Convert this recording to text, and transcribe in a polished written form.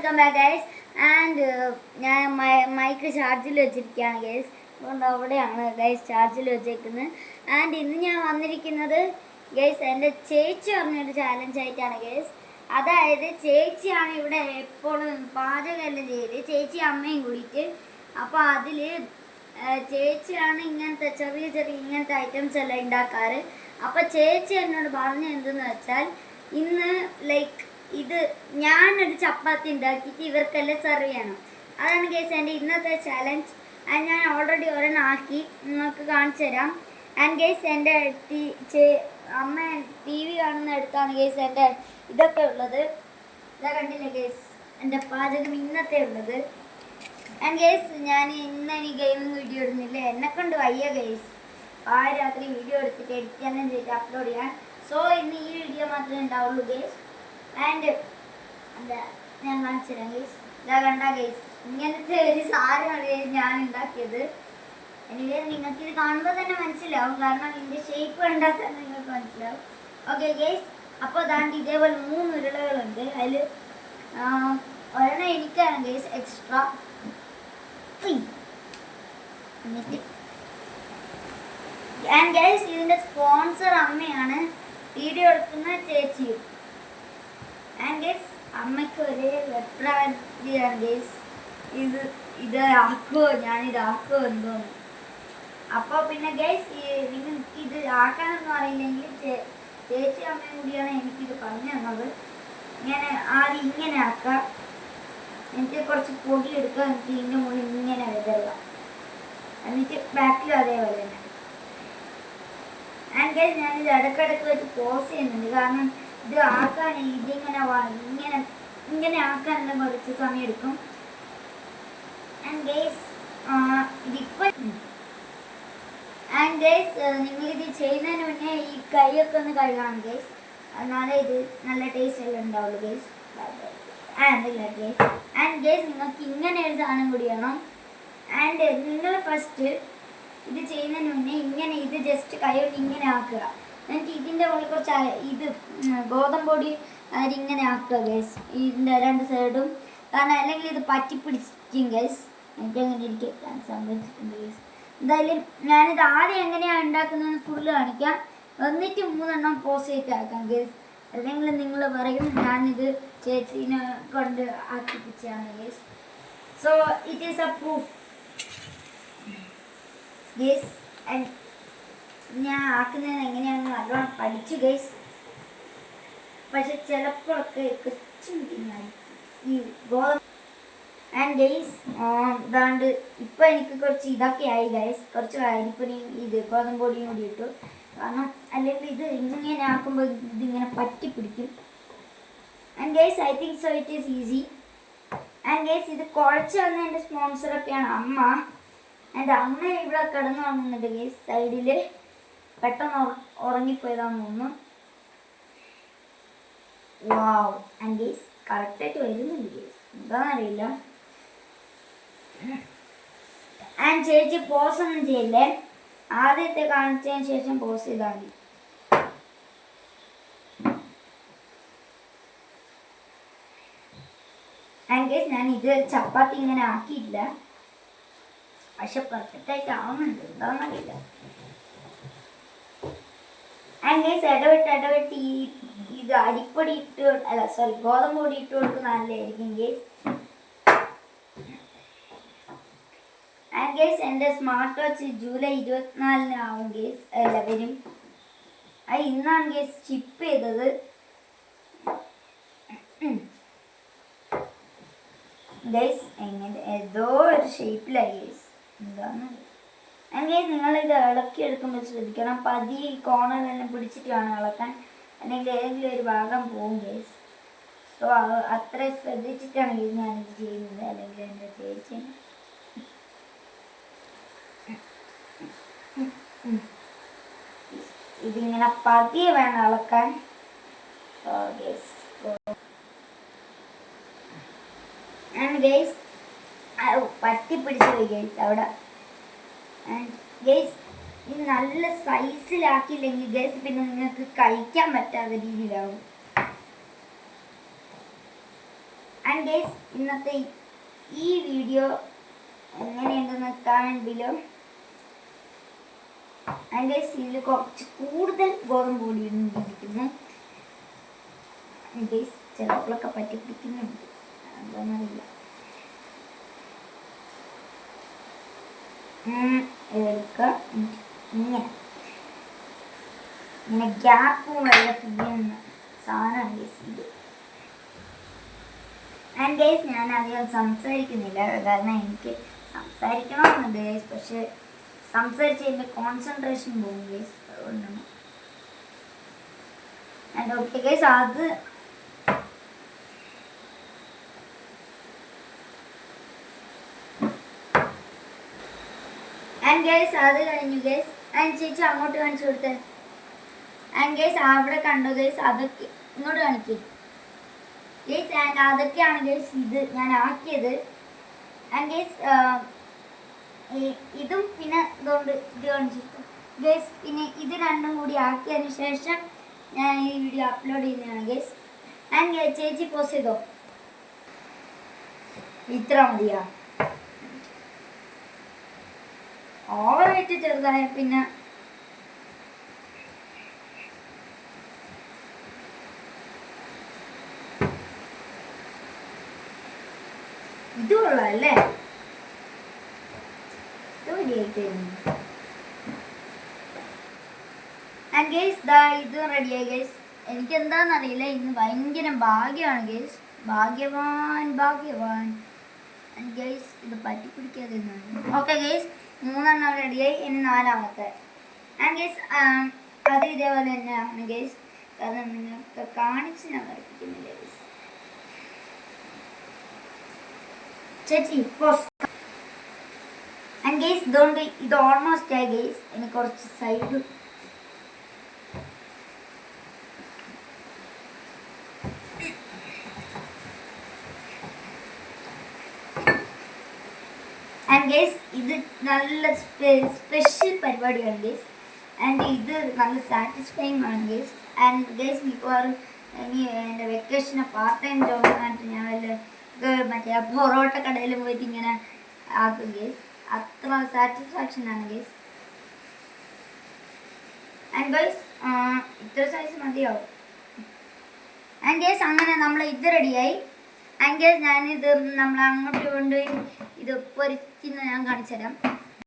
Welcome back guys. And ഞാൻ mic ചാർജിൽ വെച്ചിരിക്കുകയാണ് ഗൈസ്. അതുകൊണ്ട് അവിടെയാണ് ഗൈസ് ചാർജിൽ വെച്ചേക്കുന്നത്. ആൻഡ് ഇന്ന് ഞാൻ വന്നിരിക്കുന്നത് ഗൈസ് എൻ്റെ ചേച്ചി പറഞ്ഞൊരു ചാലഞ്ചായിട്ടാണ് ഗൈസ്. അതായത് ചേച്ചിയാണ് ഇവിടെ എപ്പോഴും പാചകമെല്ലാം ചെയ്ത്, ചേച്ചി അമ്മയും കൂടിയിട്ട്. അപ്പോൾ അതിൽ ചേച്ചിയാണ് ഇങ്ങനത്തെ ചെറിയ ഇങ്ങനത്തെ ഐറ്റംസ് എല്ലാം ഉണ്ടാക്കാറ്. അപ്പോൾ ചേച്ചി എന്നോട് പറഞ്ഞ എന്തെന്ന് വെച്ചാൽ, ഇന്ന് ലൈക്ക് ഇത് ഞാനൊരു ചപ്പാത്തി ഉണ്ടാക്കിയിട്ട് ഇവർക്കെല്ലാം സെർവ് ചെയ്യണം. അതാണ് ഗൈസ് എൻ്റെ ഇന്നത്തെ ചലഞ്ച്. അത് ഞാൻ ഓൾറെഡി ഒരെണ്ണം ആക്കി നിങ്ങൾക്ക് കാണിച്ചു തരാം. ആൻഡ് ഗൈസ് എൻ്റെ അമ്മ TV കാണുന്ന അടുത്താണ് ഗൈസ് എൻ്റെ ഇതൊക്കെ ഉള്ളത്. ഇതാ കണ്ടില്ലേ ഗൈസ് എൻ്റെ പാചകം ഇന്നത്തെ ഉള്ളത്. ആൻഡ് ഗൈസ് ഞാൻ ഇന്ന് ഈ ഗെയിമിങ് വീഡിയോ ഇടുന്നില്ല, എന്നെക്കൊണ്ട് വയ്യ ഗൈസ്. രാത്രി വീഡിയോ എടുത്തിട്ട് എഡിറ്റ് ചെയ്തിട്ട് അപ്ലോഡ് ചെയ്യാൻ. സോ ഇന്ന് ഈ വീഡിയോ മാത്രമേ ഉണ്ടാവുള്ളൂ ഗൈസ്. ആൻഡ് എന്താ ഞാൻ കാണിച്ചു തരാം ഗൈസ്. ഇതാ കണ്ട ഗൈസ്, ഇങ്ങനത്തെ ഒരു സാധനമാണ് ഗൈസ് ഞാൻ ഉണ്ടാക്കിയത്. എനിവേ നിങ്ങൾക്ക് ഇത് കാണുമ്പോൾ തന്നെ മനസ്സിലാവും, കാരണം ഇതിൻ്റെ ഷേപ്പ് കണ്ടാൽ തന്നെ നിങ്ങൾക്ക് മനസ്സിലാവും. ഓക്കെ ഗൈസ്, അപ്പോൾ അതാണ്ട് ഇതേപോലെ 3 ഉരുളകളുണ്ട്. അതിൽ ഒരെണ്ണം എനിക്കാണ് ഗൈസ് എക്സ്ട്രാ. എന്നിട്ട് ആൻഡ് ഗൈസ് ഇതിൻ്റെ സ്പോൺസർ അമ്മയാണ്, വീഡിയോ എടുക്കുന്ന ചേച്ചിയും. ആൻഡ് ഗൈസ് അമ്മയ്ക്ക് ഒരേ വെപ്രാതിയാണ് ഗൈസ്, ഇത് ആക്കുമോ, ഞാനിതാക്കുമോ എന്തോന്ന്. അപ്പോൾ പിന്നെ ഗൈസ് നിങ്ങൾക്ക് ഇത് ആക്കാനൊന്നും അറിയില്ലെങ്കിൽ ചേച്ചി അമ്മയും കൂടിയാണ് എനിക്കിത് പറഞ്ഞു തന്നത്. ആദ്യം ഇങ്ങനെ ആക്കാം, എന്നിട്ട് കുറച്ച് പൊടി എടുക്കുക, എന്നിട്ട് ഇതിൻ്റെ മുകളിൽ ഇങ്ങനെ വിതറുക, എന്നിട്ട് ബാക്കിലും അതേപോലെ തന്നെ. ആൻഡ് ഗൈസ് ഞാനിത് ഇടയ്ക്കിടയ്ക്ക് വെച്ച് പോസ് ചെയ്യുന്നുണ്ട്, കാരണം ഇത് ആക്കാൻ ഇങ്ങനെ ആക്കാനുള്ള കുറച്ച് സമയം എടുക്കും. ആൻഡ് ഗൈസ് നിങ്ങളിത് ചെയ്യുന്നതിന് മുന്നേ ഈ കൈയൊക്കെ ഒന്ന് കഴുകണം ഗൈസ്, എന്നാലേ ഇത് നല്ല ടേസ്റ്റ് എല്ലാം ഉണ്ടാവുള്ളൂ ഗൈസ്. ആൻഡ് ഗൈസ് നിങ്ങൾക്ക് ഇങ്ങനെ ഒരു സാധനം കൂടി വേണം. ആൻഡ് നിങ്ങൾ ഫസ്റ്റ് ഇത് ചെയ്യുന്നതിന് മുന്നേ ഇത് ജസ്റ്റ് കൈകൊണ്ട് ഇങ്ങനെ ആക്കുക, എന്നിട്ട് ഇതിൻ്റെ മുകളിൽ കുറച്ച് ഇത് ഗോതമ്പൊടി ഇങ്ങനെ ആക്കുക ഗൈസ്, ഇതിൻ്റെ 2 സൈഡും. കാരണം അല്ലെങ്കിൽ ഇത് പറ്റിപ്പിടിക്കും ഗൈസ്. എനിക്കങ്ങനെ ഇരിക്കാൻ സംഭവിച്ചിട്ടുണ്ട് ഗൈസ്. എന്തായാലും ഞാനിത് ആദ്യം എങ്ങനെയാണ് ഉണ്ടാക്കുന്നതെന്ന് ഫുള്ള് കാണിക്കാം, എന്നിട്ട് 3 എണ്ണം പോസ് ചെയ്തിട്ട് ആക്കാം ഗൈസ്. അല്ലെങ്കിൽ നിങ്ങൾ പറയും ഞാനിത് ചേച്ചീനെ കൊണ്ട് ആക്കിപ്പിച്ചാണ് guys. So it is a proof guys. And ഞാൻ ആക്കുന്നത് എങ്ങനെയാണെന്ന് നല്ലോണം പഠിച്ചു ഗൈസ്. പക്ഷെ ചിലപ്പോഴൊക്കെ ഈ ഗോതമ്പ്. ആൻഡ് ഗൈസ് ഇതാണ്ട് ഇപ്പം എനിക്ക് കുറച്ച് ഇതൊക്കെ ആയി ഗൈസ്, കുറച്ച് അരിപ്പൊടിയും ഗോതമ്പൊടിയും കൂടി ഇട്ടു. കാരണം അല്ലെങ്കിൽ ഇത് ഇങ്ങനെ ആക്കുമ്പോൾ ഇതിങ്ങനെ പറ്റിപ്പിടിക്കും. And guys I think so it is easy. And guys ഇത് കുഴച്ച് വന്ന എൻ്റെ സ്പോൺസറൊക്കെയാണ് അമ്മ. എൻ്റെ അമ്മ ഇവിടെ കിടന്നു വന്നിട്ടുണ്ട് ഗൈസ്, സൈഡിൽ പെട്ടെന്ന് ഉറങ്ങിപ്പോയതാന്ന് തോന്നുന്നു. വാവ്. ആൻഡ് ഗൈസ് കറക്റ്റായിട്ട് വരുന്നുണ്ട് ഗൈസ്, എന്താണെന്നറിയില്ല. ആൻഡ് ചേച്ചി പോസ് ഒന്നും ചെയ്യില്ലേ, ആദ്യത്തെ കാണിച്ചതിന് ശേഷം പോസ് ചെയ്താൽ മതി. ആൻഡ് ഗൈസ് ഞാൻ ഇത് ചപ്പാത്തി ഇങ്ങനെ ആക്കിയിട്ടില്ല, പക്ഷെ പെർഫെക്റ്റ് ആയിട്ട് ആവുന്നുണ്ട്, എന്താണെന്നറിയില്ല. ആൻഡ് ഗൈസ് ഇടവിട്ട് ഇത് അരിപ്പൊടി ഗോതമ്പ് പൊടി ഇട്ട് കൊടുക്കുന്ന നല്ലതായിരിക്കും ഗൈസ്. ആൻഡ് ഗൈസ് എൻ്റെ സ്മാർട്ട് വാച്ച് ജൂലൈ 24 ആവും ഗൈസ്, വരും. അത് ഇന്നാണ് ഗൈസ് ഷിപ്പ് ചെയ്തത്. ഗൈസ് എങ്ങനെ ഏതോ ഒരു ഷേപ്പിലായി ഗൈസ്, എന്താണ്. ആൻഡ് ഗൈസ് നിങ്ങളിത് ഇളക്കി എടുക്കുമ്പോൾ ശ്രദ്ധിക്കണം, പതിയെ കോണലെല്ലാം പിടിച്ചിട്ട് വേണം ഇളക്കാൻ, അല്ലെങ്കിൽ ഏതെങ്കിലും ഒരു ഭാഗം പോകും ഗൈസ്. സോ അത്ര ശ്രദ്ധിച്ചിട്ടാണ് ഗൈസ് ഞാനിത് ചെയ്യുന്നത്, അല്ലെങ്കിൽ എൻ്റെ ചേച്ചി. ഇതിങ്ങനെ പതിയെ വേണം ഇളക്കാൻ. ആൻഡ് ഗൈസ് പറ്റി പിടിച്ചു പോയി ഗൈസ് അവിടെ. ആൻഡ് ഗൈസ് ഇത് നല്ല സൈസിലാക്കിയില്ലെങ്കിൽ ഗൈസ് പിന്നെ നിങ്ങൾക്ക് കഴിക്കാൻ പറ്റാത്ത രീതിയിലാവും. ആൻഡ് ഗൈസ് ഇന്നത്തെ ഈ വീഡിയോ എങ്ങനെയുണ്ടെന്ന് കമൻറ്റ് ബിലോ. ആൻഡ് ഗൈസ് ഇതിൽ കുറച്ച് കൂടുതൽ ഗോതമ്പ് പൊടി ഇരിക്കുന്നു. ഗൈസ് ചിലപ്പോഴൊക്കെ പറ്റി പിടിക്കുന്നുണ്ട്, എന്താണെന്നറിയില്ല. എടുക്കുക ഇങ്ങനെ ഇങ്ങനെ ഗ്യാപ്പും വരെ ഫിൽ ചെയ്യുന്ന സാധനമാണ് ഗൈസ് ഇത്. ആൻഡ് ഗൈസ് ഞാൻ അധികം സംസാരിക്കുന്നില്ല, കാരണം എനിക്ക് സംസാരിക്കണമെന്നുണ്ട് ഗൈസ്, പക്ഷെ സംസാരിച്ച് എൻ്റെ കോൺസെൻട്രേഷൻ പോകും ഗൈസ്, അതുകൊണ്ടാണ്. ആൻഡ് ഓക്കെ ഗൈസ് അത് ആൻഡ് ഗൈസ് അത് കഴിഞ്ഞു ഗൈസ്. ആൻഡ് ചേച്ചി അങ്ങോട്ട് കാണിച്ചു കൊടുത്തേ. ആൻഡ് ഗൈസ് അവിടെ കണ്ടോ ഗൈസ്, അതൊക്കെ ഇങ്ങോട്ട് കാണിക്കേ ഗൈസ്. ആൻഡ് അതൊക്കെയാണ് ഗൈസ് ഇത് ഞാൻ ആക്കിയത്. ആൻഡ് ഗൈസ് ഇതും പിന്നെ ഇതുകൊണ്ട് ഇത് കാണിച്ചു ഗൈസ്. പിന്നെ ഇത് രണ്ടും കൂടി ആക്കിയതിന് ശേഷം ഞാൻ ഈ വീഡിയോ അപ്ലോഡ് ചെയ്യുന്നതാണ് ഗൈസ്. ആൻഡ് ചേച്ചി പോസ്റ്റ് ചെയ്തോ, ഇത്ര മതിയാ. ഓവറായിട്ട് ചെറുതായ പിന്നെ ഇത് കൊള്ളാല്ലേ, ഇത് റെഡിയായിട്ട് വരുന്നു. ആൻഡ് ഗൈസ് ദാ ഇത് റെഡിയായി ഗൈസ്. എനിക്ക് എന്താണെന്നറിയില്ല, ഇന്ന് ഭയങ്കര ഭാഗ്യമാണ് ഗൈസ്, ഭാഗ്യവാൻ ഭാഗ്യവാൻ. ആൻഡ് ഗൈസ് ഇത് പറ്റി പിടിക്കാതെ. ഓക്കെ ഗൈസ്, 3 റെഡിയായി, ഇനി 4. ആൻഡ് ഗൈസ് അത് ഇതേപോലെ തന്നെയാണ് ഗൈസ്, കാരണം നിങ്ങൾക്ക് കാണിച്ച് ഞാൻ പഠിപ്പിക്കുന്നില്ല ഗൈസ്. ചേച്ചി ആൻഡ് ഗൈസ് ഇതുകൊണ്ട് ഇത് ഓൾമോസ്റ്റ് ആയി ഗൈസ്. ഇനി കുറച്ച് സൈഡ് ആൻഡ് ഗൈസ് ഇത് നല്ല സ്പെഷ്യൽ പരിപാടിയാണ് ഗൈസ്. ആൻഡ് ഇത് നല്ല സാറ്റിസ്ഫൈങ് ആണ് ഗൈസ്. ആൻഡ് ഗൈസ് മിക്കവാറും ഇനി എൻ്റെ വെക്കേഷന് പാർട്ട് ടൈം ജോബ് ആയിട്ട് ഞാൻ മറ്റേ പൊറോട്ട കടയിൽ പോയിട്ട് ഇങ്ങനെ ആക്കും ഗൈസ്. അത്ര സാറ്റിസ്ഫാക്ഷൻ ആണ് ഗൈസ്. ആൻഡ് ഗൈസ് ഇത്ര സൈസ് മതിയാവും. ആൻഡ് ഗൈസ് അങ്ങനെ നമ്മൾ ഇത് റെഡിയായി. ആൻഡ് ഗൈസ് ഞാനിത് നമ്മൾ അങ്ങോട്ട് കൊണ്ട് ഇത് പൊരിക്കുന്ന ഞാൻ കാണിച്ചു തരാം.